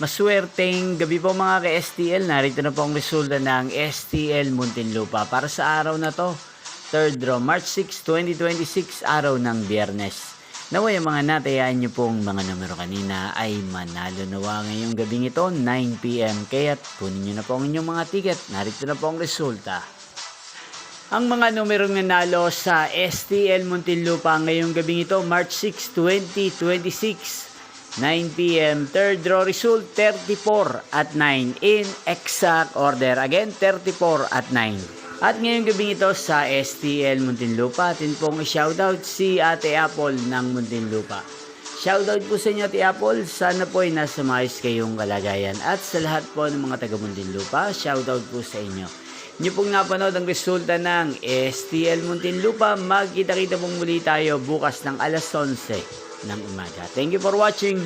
Maswerteng gabi po mga ka-STL. Narito na po ang resulta ng STL Muntinlupa para sa araw na to. Third draw, March 6, 2026, araw ng Biyernes. Naway ang mga natayaan nyo pong mga numero kanina ay manalo nawa ngayong gabing ito, 9 PM. Kaya't kunin nyo na po ang inyong mga ticket. Narito na po ang resulta. Ang mga numerong nanalo sa STL Muntinlupa ngayong gabing ito, March 6, 2026. 9 PM, third draw result 34 at 9 in exact order. Again, 34 at 9. At ngayong gabi ito sa STL Muntinlupa, atin pong i-shoutout si Ate Apple ng Muntinlupa. Shoutout po sa inyo Ate Apple, sana po ay nasa maayos kayong kalagayan. At sa lahat po ng mga taga Muntinlupa, shoutout po sa inyo. Inyo pong napanood ang resulta ng STL Muntinlupa. Magkita-kita pong muli tayo bukas ng alas 11 ng umaga. Thank you for watching.